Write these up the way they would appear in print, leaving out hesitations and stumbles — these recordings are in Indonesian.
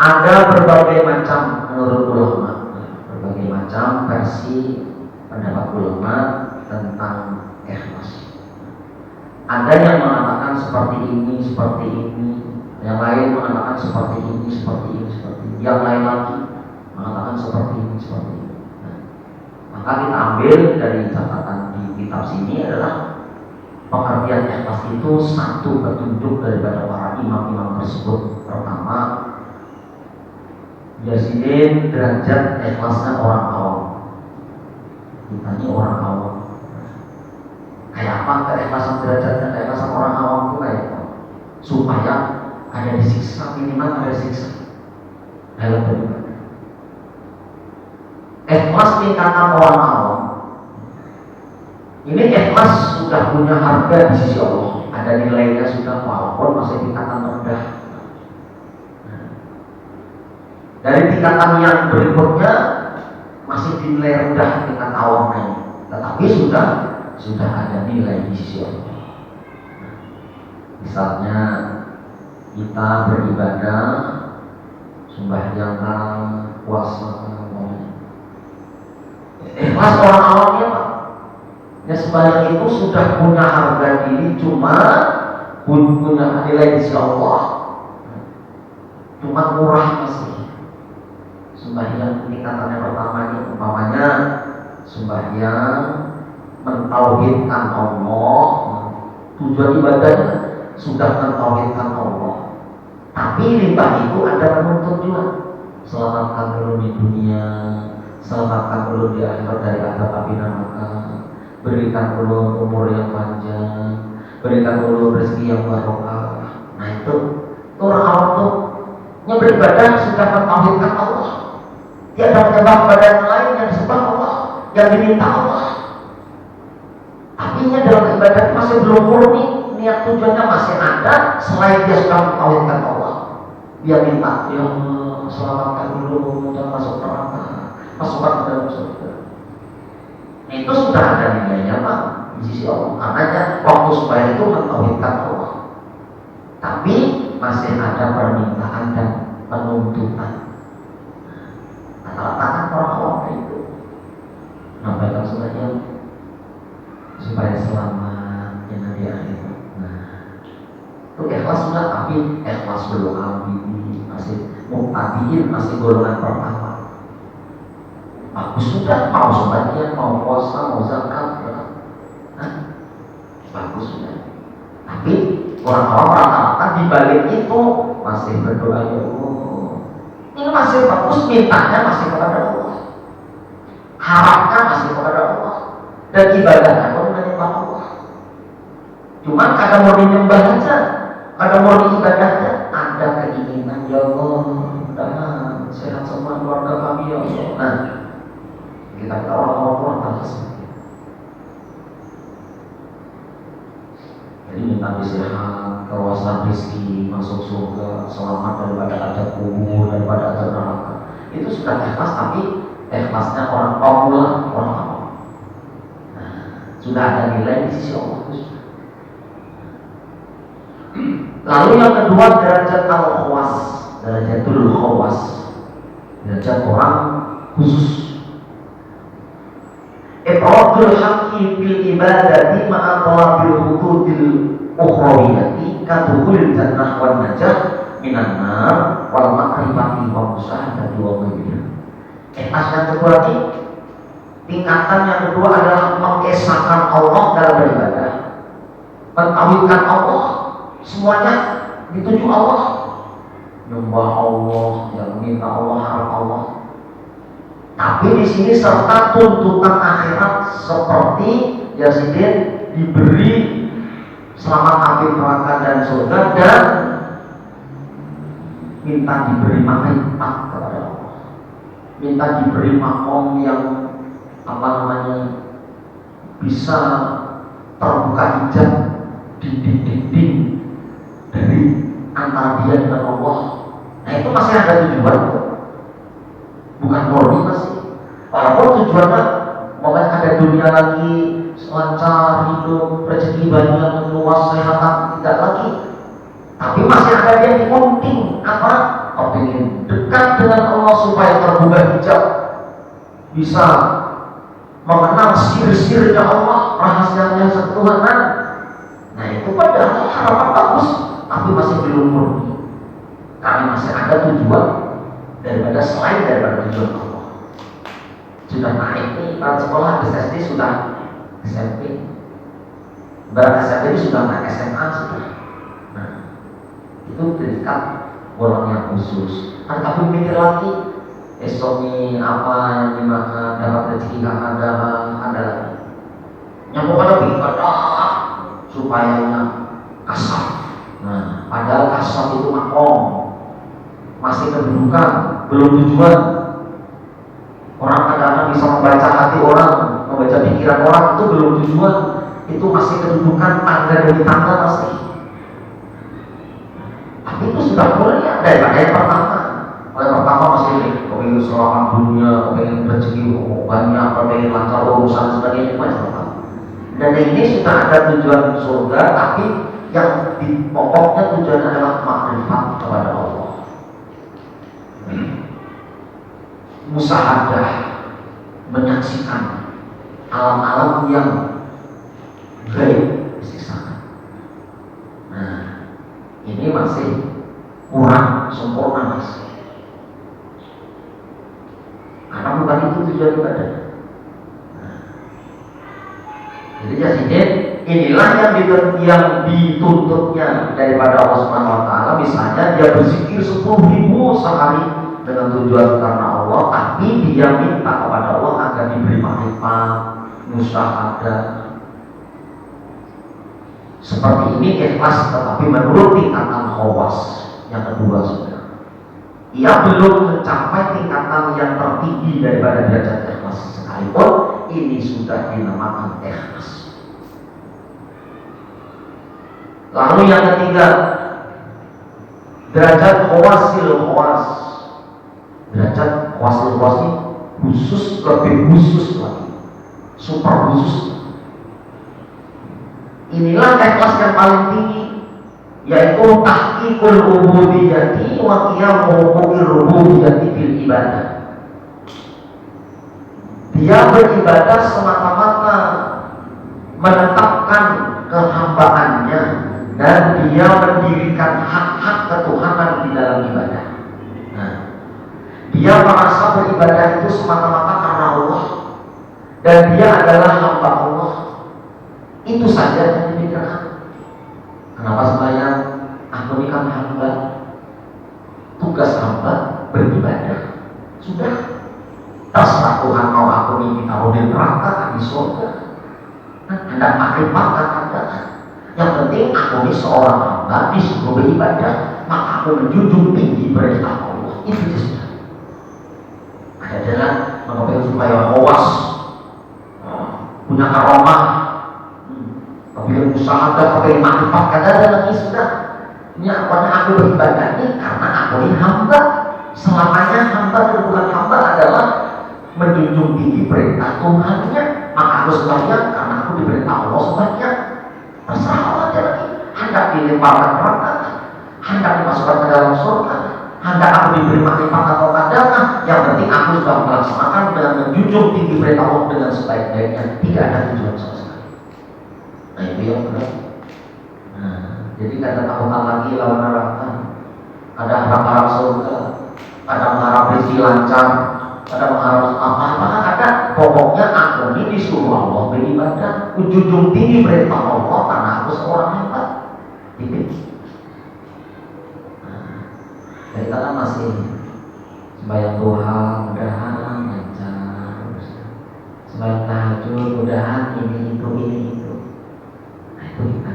Ada berbagai macam menurut ulama, berbagai macam versi pendapat ulama tentang ikhlas. Ada yang mengatakan seperti ini, yang lain mengatakan seperti ini, yang lain lagi mengatakan seperti ini. Nah, maka kita ambil dari catatan di kitab sini adalah pengertian ikhlas itu satu petunjuk daripada para imam-imam tersebut. Pertama, Yazidin derajat ikhlasnya orang awam. Ditanya orang awam, kayak apa keikhlasan derajatnya? Keikhlasan orang awam itu kayak apa? Supaya ada disiksa, minimal ada siksa dalam beribadah. Ikhlas tingkatan orang awam ini ikhlas sudah punya harga di sisi Allah, ada nilainya sudah, walaupun masih tingkatan rendah. Dari tingkatan yang berikutnya masih dinilai rendah tingkat awamnya, tetapi sudah ada nilai di sisi Allah. Misalnya kita beribadah, sembahyang, puasa, ikhlas orang awamnya Pak. Ya sembahyang itu sudah punya harga diri, cuma punya nilai di sisi Allah, cuma murah masih. Sembahyang tingkatan yang pertama ini umpamanya sembahyang mentauhidkan Allah, tujuan ibadahnya sudah mentauhidkan Allah, tapi riba itu ada menuntut juga. Selamatkan dulu di dunia, selamatkan dulu di akhirat dari azab api neraka, berikan dulu umur yang panjang, berikan dulu rezeki yang barokah. Nah itu orang awam tuh yang beribadah sudah mentauhidkan Allah, tiada menyembah kepada yang lain, yang disembah Allah, yang diminta Allah. Artinya dalam ibadah masih belum murni, niat tujuannya masih ada selain dia sudah mentauhidkan Allah. Dia minta, ya Allah, selamatkan dulu, jangan masuk neraka, masukkan ke dalam surga. Itu sudah ada nilainya Pak di sisi Allah. Karena waktu sembahyang itu mentauhidkan Allah, tapi masih ada permintaan dan penuntutan. Katakan orang awam itu nampakkan sebenarnya supaya selamat yang nanti akhirat. Nah, itu ikhlas sudah, tapi ikhlas belum abidi, masih muqtadiin, masih golongan pertama. Bagus sudah, mau sembahyang, mau puasa, mau zakat, bagus sudah. Tapi orang awam rata-rata di balik itu masih berdoa, ya Allah, ini masih bagus, mintanya masih kepada Allah, harapnya masih kepada Allah, dan ibadahnya pun menyembah Allah. Cuma kadang mau menyembah aja, kadang mau ibadahnya ada keinginan, ya Allah, mudah-mudahan sehat semua keluarga kami, ya Allah. Nah, kita orang-orang terus. Jadi minta sehat, kawasan rezeki, masuk surga, selamat daripada azab kubur, daripada azab neraka. Itu sudah ikhlas, tapi ikhlasnya orang pemula, orang awam. Nah, sudah ada nilai di sisi Allah. Lalu yang kedua derajat al-khawas, derajatul khawas, derajat orang khusus. Iqradul haqqi bil ibadati ma'a talabil hududil ukhrawiyati kadukhulil jannah wan najah minan nar wal makrifati wa musyahadati wa ghayriha. Ikhlas yang kedua ini, tingkatan yang kedua adalah mengesahkan Allah dalam beribadah, mentauhidkan Allah, semuanya dituju Allah, nyembah Allah, yang minta Allah, harap Allah. Tapi di sini serta tuntutan akhirat, seperti Yazidin diberi selamat api neraka dan surga, dan minta diberi makrifat kepada Allah, minta diberi makom yang bisa terbuka hijab, dinding-dinding dari antara dia dengan Allah. Nah itu masih ada tujuan, bukan murni masih. Walaupun tujuannya momen ada dunia lagi, lancar hidup, rezeki banyak, luas, sehatan, tidak lagi. Tapi masih ada yang penting apa? kepingin dekat dengan Allah supaya terbuka hijab, bisa mengenal sir-sirnya Allah, rahasianya ketuhanan. Nah itu padahal harapan bagus, tapi masih belum murni. Kami masih ada tujuan daripada selain daripada tujuan Allah. Sudah naik nih, sekolah habis SD sudah SMP, berat SMP ini sudah naik SMA sudah. Nah itu terikat orang yang khusus. Kan tapi mikir lagi, esok nih apa yang dimakan, dapat rezeki nggak ada lagi. Yang pokoknya beribadah supaya kasar. Nah padahal kasar itu makom, masih kedudukan, belum tujuan. Orang kadang-kadang bisa membaca hati orang, membaca pikiran orang, itu belum tujuan. Itu masih kedudukan tangga demi tangga masih. Tapi itu sudah mulia daripada yang pertama. Yang pertama masih pengen selamat dunia, pengen rezeki banyak, pengen lancar urusan sebagainya, itu masih pertama. Dan ini sudah ada tujuan surga, tapi yang di pokoknya tujuan adalah makrifat kepada Allah. Musahadah, menyaksikan alam-alam yang gaib di sana. Nah, ini masih kurang sempurna masih. Karena bukan itu tujuan ibadah. Nah, jadi jadinya inilah yang dituntutnya daripada Allah Subhanahu Wa Taala. Misalnya dia berzikir 10.000 sehari dengan tujuan karena Allah, tapi dia minta kepada Allah agar diberi makrifat, musyahadah. Seperti ini ikhlas, tetapi menurut tingkatan khawas yang kedua sudah. Ia belum mencapai tingkatan yang tertinggi daripada derajat ikhlas, sekalipun ini sudah dinamakan ikhlas. Lalu yang ketiga, derajat khawasil khawas. Derajat khawasil khawas ini khusus, lebih khusus lagi, super khusus. Inilah ikhlas yang paling tinggi, yaitu tahqiqul ubudiyyati wa qiyamu huquqir rububiyyati fil ibadah. Dia beribadah semata-mata menetapkan kehambaannya dan dia mendirikan hak-hak ketuhanan di dalam ibadah. Nah, dia merasa beribadah itu semata-mata karena Allah dan dia adalah hamba Allah. Itu saja yang dipikirkan. Kenapa sembahyang? Aku ini kan hamba. Tugas hamba beribadah. Sudah. Terserah Tuhan mau aku ini ditaruh di neraka, di surga. Hendak makrifat kan ada. Yang penting aku ini seorang hamba disuruh beribadah, maka aku menjunjung tinggi perintah Allah. Itu saja. Ada jalan mengapain supaya awas, punya karomah, tapi musyahadah, pakai makrifat, ada lagi sudah. Ini apanya aku beribadah ini karena aku ini hamba. Selamanya hamba dan bukan hamba adalah menjunjung tinggi perintah Tuhannya. Maka aku sembahyang karena aku diperintah Allah sembahyang. Terserah Allah aja lagi. Hendak dilemparkan neraka, hendak dimasukkan ke dalam surga, hendak aku diberi makrifat atau kadang, yang penting aku sudah melaksanakan dengan menjunjung tinggi perintah Allah dengan sebaik-baiknya. Tidak ada tujuan sama sekali. Nah itu yang benar. Nah, jadi kadang takutan lagi lawan neraka, ada harap-harap surga, ada mengharap rezeki lancar, ada mengharap apa-apa, ada. Pokoknya aku ini disuruh Allah beribadah, menjunjung tinggi perintah Allah karena aku seorang hamba. Gitu. Nah, kita kan masih sembahyang duha, mudahan lancar, sembahyang tahajud, mudahan ini itu. Nah itu kita.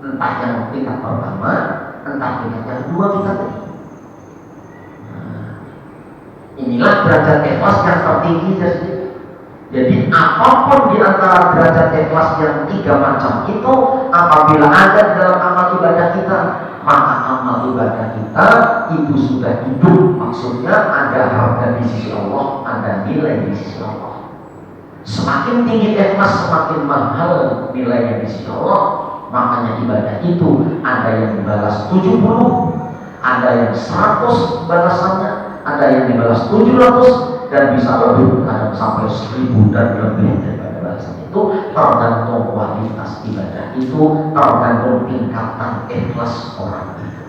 Entah yang tingkat pertama, entah tingkat yang kedua kita tadi. Inilah derajat ikhlas yang tertinggi. Jadi apapun di antara derajat ikhlas yang tiga macam itu, apabila ada dalam amal ibadah kita, maka amal ibadah kita itu sudah hidup. Maksudnya ada harga di sisi Allah, ada nilai di sisi Allah. Semakin tinggi ikhlas, semakin mahal nilainya di sisi Allah. Makanya ibadah itu ada yang dibalas 70, Ada yang 100 balasannya, ada yang dibalas 700, dan bisa lebih, kadang sampai 1000 dan lebih daripada balasan itu. Tergantung kualitas ibadah itu, tergantung tingkatan ikhlas orang itu.